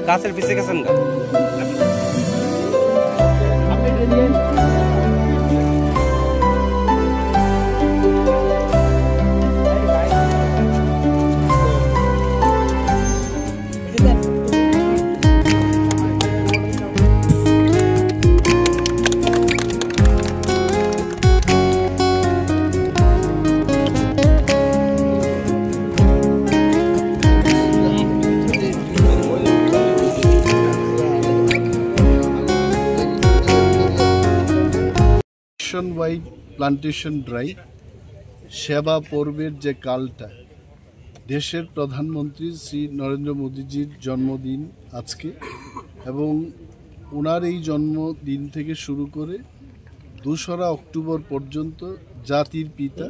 গাছের পিছে গেছেন না ওয়াইড প্লান্টেশন ড্রাইভ সেবা পর্বের যে কালটা দেশের প্রধানমন্ত্রী শ্রী নরেন্দ্র মোদীজির জন্মদিন আজকে এবং ওনার এই জন্মদিন থেকে শুরু করে ২রা অক্টোবর পর্যন্ত জাতির পিতা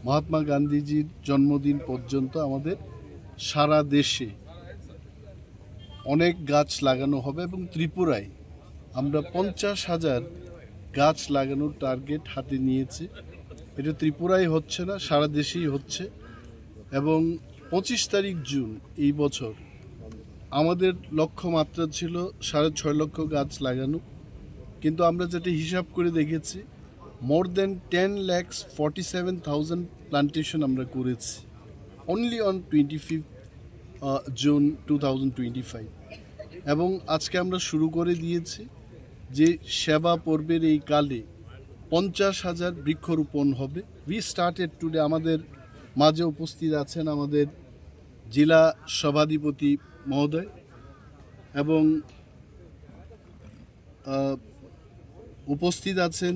মহাত্মা গান্ধীজির জন্মদিন পর্যন্ত আমাদের সারা দেশে অনেক গাছ লাগানো হবে এবং ত্রিপুরায় আমরা ৫০,০০০ গাছ লাগানোর টার্গেট হাতে নিয়েছি। এটা ত্রিপুরায় হচ্ছে না, সারা দেশেই হচ্ছে এবং ২৫ তারিখ জুন এই বছর আমাদের লক্ষ্যমাত্রা ছিল ৬.৫ লক্ষ গাছ লাগানো, কিন্তু আমরা যেটা হিসাব করে দেখেছি মোর দেন 10,47,000 প্লান্টেশন আমরা করেছি অনলি অন 25 জুন 2025 এবং আজকে আমরা শুরু করে দিয়েছি যে সেবা পর্বের এই কালে ৫০,০০০ বৃক্ষরোপণ হবে। We started today. আমাদের মাঝে উপস্থিত আছেন আমাদের জেলা সভাধিপতি মহোদয় এবং উপস্থিত আছেন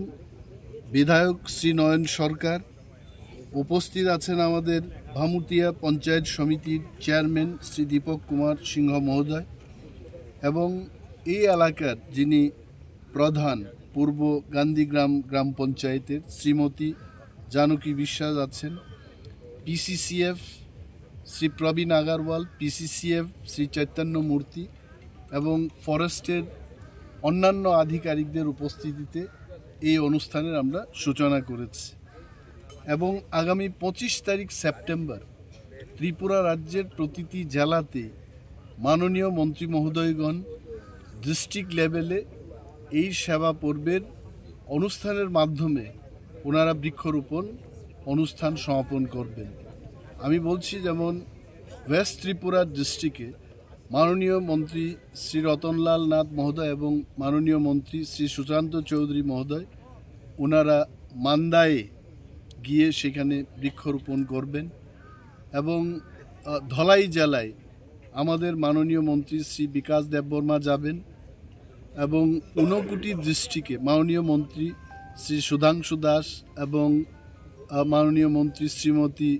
বিধায়ক শ্রী নয়ন সরকার, উপস্থিত আছেন আমাদের ভামুটিয়া পঞ্চায়েত সমিতির চেয়ারম্যান শ্রী দীপক কুমার সিংহ মহোদয় এবং এই এলাকার যিনি প্রধান পূর্ব গান্ধীগ্রাম গ্রাম পঞ্চায়েতের শ্রীমতী জানকী বিশ্বাস আছেন, পিসিসিএফ শ্রী প্রবীণ আগারওয়াল, পিসিসিএফ শ্রী চৈতন্য মূর্তি এবং ফরেস্টের অন্যান্য আধিকারিকদের উপস্থিতিতে এই অনুষ্ঠানের আমরা সূচনা করেছি এবং আগামী ২৫ তারিখ সেপ্টেম্বর ত্রিপুরা রাজ্যের প্রতিটি জেলাতে মাননীয় মন্ত্রী মহোদয়গণ ডিস্ট্রিক্ট লেভেলে এই সেবা পর্বের অনুষ্ঠানের মাধ্যমে ওনারা বৃক্ষরোপণ অনুষ্ঠান সমাপন করবেন। আমি বলছি যেমন ওয়েস্ট ত্রিপুরা ডিস্ট্রিক্টে মাননীয় মন্ত্রী শ্রী রতনলাল নাথ মহোদয় এবং মাননীয় মন্ত্রী শ্রী সুশান্ত চৌধুরী মহোদয় ওনারা মান্দায়ে গিয়ে সেখানে বৃক্ষরোপণ করবেন এবং ধলাই জেলায় আমাদের মাননীয় মন্ত্রী শ্রী বিকাশ দেববর্মা যাবেন এবং ঊনকোটি ডিস্ট্রিক্টে মাননীয় মন্ত্রী শ্রী সুধাংশু দাস এবং মাননীয় মন্ত্রী শ্রীমতী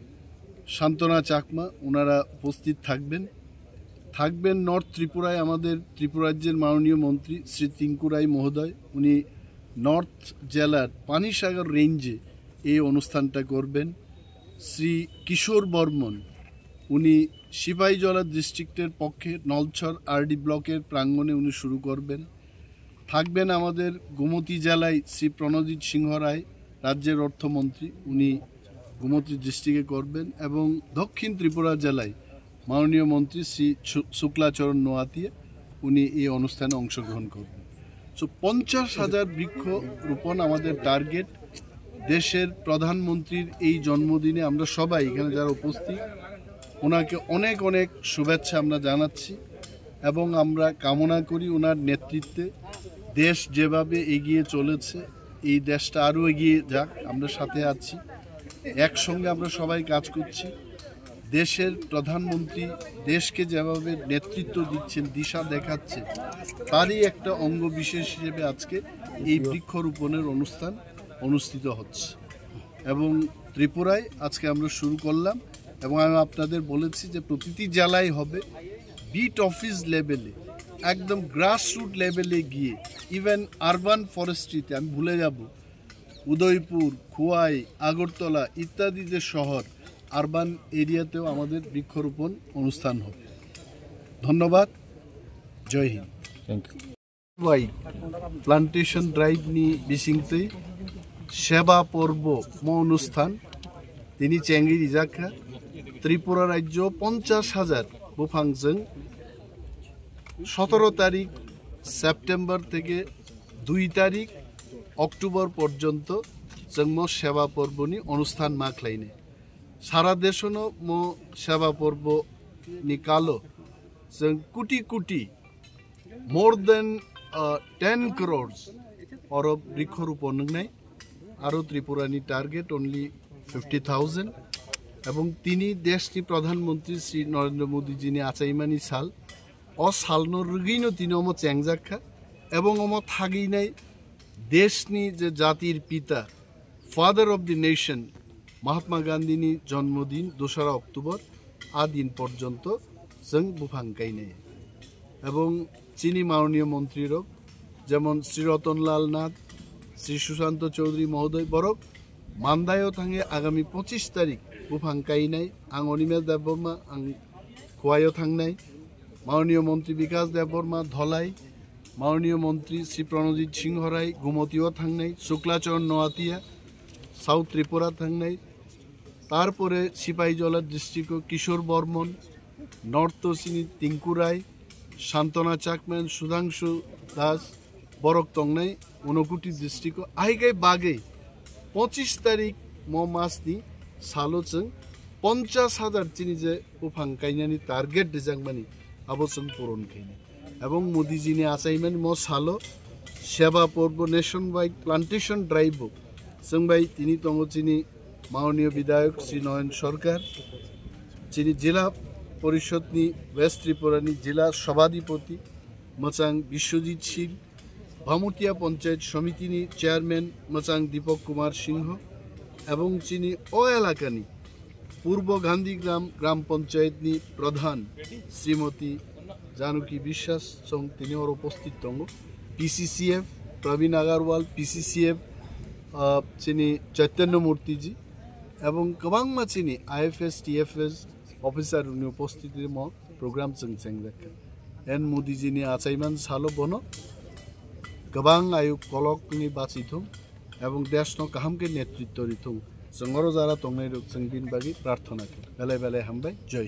শান্তনা চাকমা ওনারা উপস্থিত থাকবেন নর্থ ত্রিপুরায় আমাদের ত্রিপুরা রাজ্যের মাননীয় মন্ত্রী শ্রী টিঙ্কু রায় মহোদয়, উনি নর্থ জেলার পানিসাগর রেঞ্জে এই অনুষ্ঠানটা করবেন। শ্রী কিশোর বর্মন উনি সিপাহীজলা ডিস্ট্রিক্টের পক্ষে নলছর আরডি ব্লকের প্রাঙ্গণে উনি শুরু করবেন। থাকবেন আমাদের গোমতী জেলায় শ্রী প্রণজিৎ সিংহ রায় রাজ্যের অর্থমন্ত্রী, উনি গোমতী ডিস্ট্রিক্টে করবেন এবং দক্ষিণ ত্রিপুরা জেলায় মাননীয় মন্ত্রী শ্রী শুক্লাচরণ নোয়াতিয়া উনি এই অনুষ্ঠানে অংশগ্রহণ করবেন। সো ৫০,০০০ বৃক্ষ রোপণ আমাদের টার্গেট। দেশের প্রধানমন্ত্রীর এই জন্মদিনে আমরা সবাই এখানে যারা উপস্থিত ওনাকে অনেক অনেক শুভেচ্ছা আমরা জানাচ্ছি এবং আমরা কামনা করি ওনার নেতৃত্বে দেশ যেভাবে এগিয়ে চলেছে এই দেশটা আরও এগিয়ে যাক। আমরা সাথে আছি, একসঙ্গে আমরা সবাই কাজ করছি। দেশের প্রধানমন্ত্রী দেশকে যেভাবে নেতৃত্ব দিচ্ছেন, দিশা দেখাচ্ছে, তারই একটা অঙ্গ বিশেষ হিসেবে আজকে এই বৃক্ষরোপণের অনুষ্ঠান অনুষ্ঠিত হচ্ছে এবং ত্রিপুরায় আজকে আমরা শুরু করলাম এবং আমি আপনাদের বলেছি যে প্রতিটি জেলায় হবে, বিট অফিস লেভেলে একদম গ্রাসরুট লেভেলে গিয়ে ইভেন আরবান ফরেস্ট্রিতে, আমি ভুলে যাব, উদয়পুর, খোয়াই, আগরতলা ইত্যাদি যে শহর আরবান এরিয়াতেও আমাদের বৃক্ষরোপণ অনুষ্ঠান হবে। ধন্যবাদ, Jai Hind. Thank you. Wide plantation drive নি বিসিংতে সেবা পর্ব ম অনুষ্ঠান তিনি চেঙ্গি রিজাখা ত্রিপুরা রাজ্য ৫০,০০০ বুফাংজों 17 তারিখ সেপ্টেম্বর থেকে 2 তারিখ অক্টোবর পর্যন্ত जों सेवा पर्वनि अनुष्ठान माख्लायने सारा देशनो मो सेवा पर्व निकालो जों कुटी कुटी मोर देन 10 crores अरब वृक्षरोपण नंगनाय आरो त्रिपुरानि टार्गेट ओनली 50,000 एवं तिनी देशनि प्रधानमंत्री श्री नरेंद्र मोदी जी आचाइमानि साल अ सालनो रुगिनो तिनो मो चेंगजाखा एवं अमो थागिनाय देशनि जे जातिर पिता father of the nation Mahatma Gandhi नि जन्मदिन 2 अक्टोबर आ दिन पर्यंत जों बुफां गायनाय एवं चीनी माननीय मंत्री जेमन श्री रतनलाल नाथ श्री सुशांत चौधरी महोदय बरक मानदायो थांगे आगामी 25 तारिख बुफां गायनाय आं अनिमेल देबबर्मा आं खुवायो थांनाय माननीय मंत्री विकास देबबर्मा धलाई माननीय मंत्री श्री प्रणजीत सिंह राय गुमतियो थांनाय शुक्लाचरण नोआतिया साउथ त्रिपुरा थांनाय तारपरे सिपाहीजला डिस्ट्रिक्ट किशोर बर्मन नर्थ तोसिनी टिंकु राय शांतना चाकमैन सुधांशु दास बरक तंगनाय ऊनकोटी डिस्ट्रिक्ट आइगाय बागै 25 तारिख म मासनि सालोजों 50,000 चिनी जे उफां गायनायनि टार्गेट दिजांमानि आबोजों पूरण खायनाय एवं मोदी जी ने आसाइमेंट म सालो सेवा पर्व नेशन वाइड प्लांटेशन ड्राइव जों बाय तिनी दङ चिनी माननीय विधायक श्री नयन सरकार चिनी जिला परिषदनि वेस्ट त्रिपुरानि जिला सभाधिपति मचां विश्वजीत सिंह भामुतिया पंचायत समितिनि चेयरमैन मचां दीपक कुमार सिंह एवं चिनी ओ एलाकानि पूर्व गांधीग्राम ग्राम पंचायतनि प्रधान श्रीमती जानकी विश्वास जों तिनी और उपस्थित दङ पीसीसीएफ प्रवीण अग्रवाल पीसीसीएफ चिनी चैतन्य मूर्ति जी एवं गोबां मानसिनि आईएफएस टीएफएस ऑफिसर उपस्थिति म प्रोग्राम जों चेंगजाखा एन मोदी जी आचाइमान सालो बनो गोबां आयु कलकनि बाचिथों एवं देशनो गाहामके नेतृत्व रिथों जों जारा तंनाय जों दिन बागि प्रार्थना बेले बेले हामबाय जय